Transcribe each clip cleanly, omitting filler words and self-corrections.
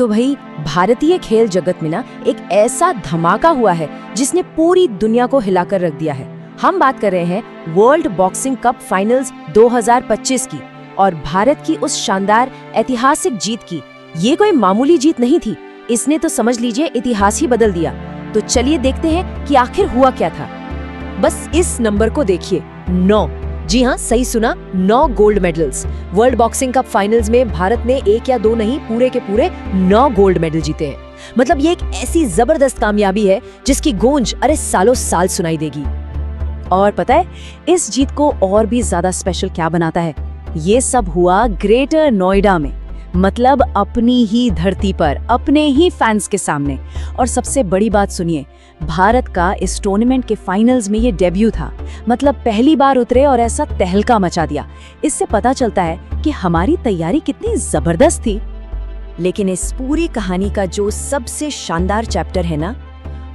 तो भाई भारतीय खेल जगत में ना एक ऐसा धमाका हुआ है जिसने पूरी दुनिया को हिलाकर रख दिया है। हम बात कर रहे हैं वर्ल्ड बॉक्सिंग कप फाइनल्स 2025 की और भारत की उस शानदार ऐतिहासिक जीत की। ये कोई मामूली जीत नहीं थी, इसने तो समझ लीजिए इतिहास ही बदल दिया। तो चलिए देखते हैं कि आखिर हुआ क्या था। बस इस नंबर को देखिए, 9। जी हाँ, सही सुना, 9 gold medals. World boxing cup finals में भारत ने 1 या 2 नहीं, पूरे के पूरे 9 गोल्ड मेडल जीते हैं। मतलब ये एक ऐसी जबरदस्त कामयाबी है जिसकी गूंज अरे सालों साल सुनाई देगी। और पता है इस जीत को और भी ज्यादा स्पेशल क्या बनाता है? ये सब हुआ ग्रेटर नोएडा में, मतलब अपनी ही धरती पर, अपने ही फैंस के सामने। और सबसे बड़ी बात सुनिए, भारत का इस टूर्नामेंट के फाइनल्स में ये डेब्यू था। मतलब पहली बार उतरे और ऐसा तहलका मचा दिया। इससे पता चलता है कि हमारी तैयारी कितनी जबरदस्त थी। लेकिन इस पूरी कहानी का जो सबसे शानदार चैप्टर है ना,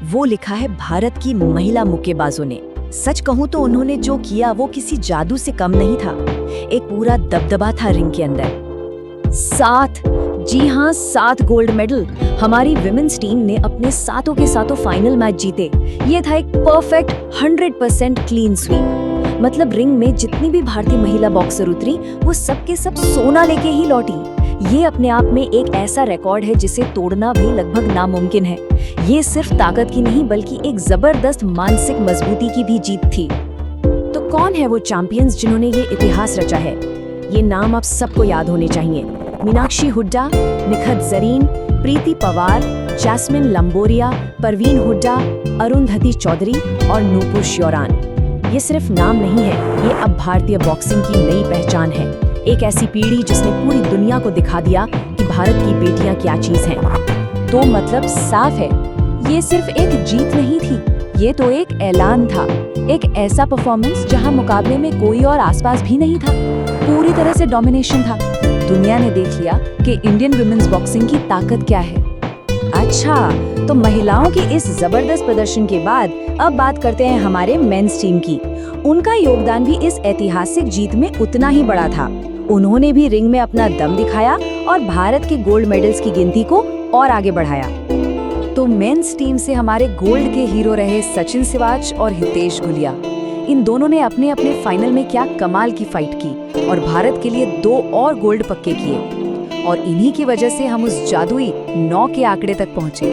वो लिखा है भारत की महिला मुक्केबाजों ने। सच कहूं तो उन्होंने जो किया वो किसी जादू से कम नहीं था। एक पूरा दबदबा था रिंग के अंदर। 7, जी हाँ 7 गोल्ड मेडल। हमारी विमेंस टीम ने अपने सातों के सातों फाइनल मैच जीते। ये था एक परफेक्ट 100% क्लीन स्वीप। मतलब रिंग में जितनी भी भारतीय महिला बॉक्सर उतरी वो सब के सब सोना लेके ही लौटी। ये अपने आप में एक ऐसा रिकॉर्ड है जिसे तोड़ना भी लगभग नामुमकिन है। ये सिर्फ ताकत की नहीं बल्कि एक जबरदस्त मानसिक मजबूती की भी जीत थी। तो कौन है वो चैंपियंस जिन्होंने ये इतिहास रचा है? ये नाम आप सबको याद होने चाहिए। मीनाक्षी हुड्डा, निखत जरीन, प्रीति पवार, जैस्मिन लंबोरिया, परवीन हुड्डा, अरुंधति चौधरी और नूपुर श्योरान। ये सिर्फ नाम नहीं है, ये अब भारतीय बॉक्सिंग की नई पहचान है। एक ऐसी पीढ़ी जिसने पूरी दुनिया को दिखा दिया कि भारत की बेटियां क्या चीज हैं। तो मतलब साफ है, ये सिर्फ एक जीत नहीं थी, ये तो एक ऐलान था। एक ऐसा परफॉर्मेंस जहां मुकाबले में कोई और आसपास भी नहीं था। पूरी तरह से डोमिनेशन था। दुनिया ने देख लिया कि इंडियन विमेंस बॉक्सिंग की ताकत क्या है। अच्छा, तो महिलाओं की इस जबरदस्त प्रदर्शन के बाद अब बात करते हैं हमारे मेंस टीम की। उनका योगदान भी इस ऐतिहासिक जीत में उतना ही बड़ा था। उन्होंने भी रिंग में अपना दम दिखाया और भारत के गोल्ड मेडल्स की गिनती को और आगे बढ़ाया। तो मेंस टीम से हमारे गोल्ड के हीरो रहे सचिन सिवाच और हितेश गुलिया। इन दोनों ने अपने अपने फाइनल में क्या कमाल की फाइट की और भारत के लिए 2 और गोल्ड पक्के किए। और इन्हीं की वजह से हम उस जादुई 9 के आंकड़े तक पहुंचे।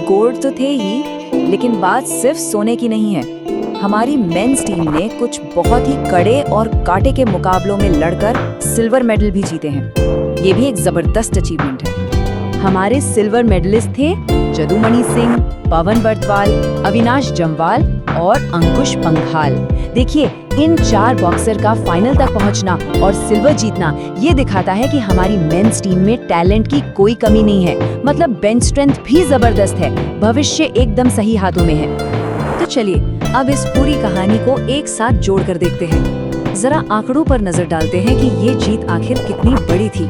गोल्ड तो थे ही, लेकिन बात सिर्फ सोने की नहीं है। हमारी मेंस टीम ने कुछ बहुत ही कड़े और कांटे के मुकाबलों में लड़कर सिल्वर मेडल भी जीते हैं। ये भी एक जबरदस्त अचीवमेंट है। हमारे सिल्वर मेडलिस्ट थे जदुमणि सिंह, पवन बर्तवाल, अविनाश जम्वाल और अंकुश पंघाल। देखिए, इन 4 बॉक्सर का फाइनल तक पहुंचना और सिल्वर जीतना ये दिखाता है कि हमारी मेंस टीम में टैलेंट की कोई कमी नहीं है। मतलब बेंच स्ट्रेंथ भी जबरदस्त है। भविष्य एकदम सही हाथों में है। तो चलिए अब इस पूरी कहानी को एक साथ जोड़कर देखते हैं। जरा आंकड़ों पर नजर डालते हैं कि ये जीत आखिर कितनी बड़ी थी।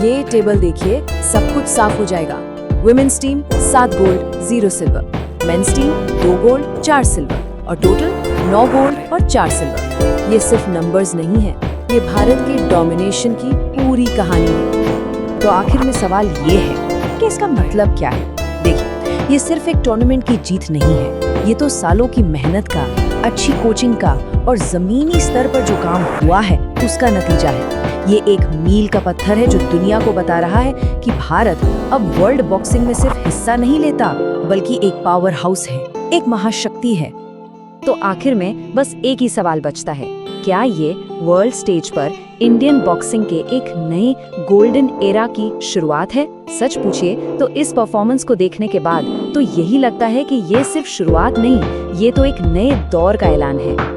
ये टेबल देखिए, सब कुछ साफ हो जाएगा। Women's team 7 gold 0 silver, men's team 2 gold 4 silver और टोटल 9 गोल्ड और 4 सिल्वर। ये सिर्फ नंबर्स नहीं है, ये भारत के डोमिनेशन की पूरी कहानी है। तो आखिर में सवाल ये है कि इसका मतलब क्या है? देखिए, ये सिर्फ एक टूर्नामेंट की जीत नहीं है, ये तो सालों की मेहनत का, अच्छी कोचिंग का और जमीनी स्तर पर जो काम हुआ है उसका नतीजा है। ये एक मील का पत्थर है जो दुनिया को बता रहा है कि भारत अब वर्ल्ड बॉक्सिंग में सिर्फ हिस्सा नहीं लेता बल्कि एक पावर हाउस है, एक महाशक्ति है। तो आखिर में बस एक ही सवाल बचता है, क्या ये वर्ल्ड स्टेज पर इंडियन बॉक्सिंग के एक नए गोल्डन एरा की शुरुआत है? सच पूछिए तो इस परफॉर्मेंस को देखने के बाद तो यही लगता है कि ये सिर्फ शुरुआत नहीं, ये तो एक नए दौर का ऐलान है।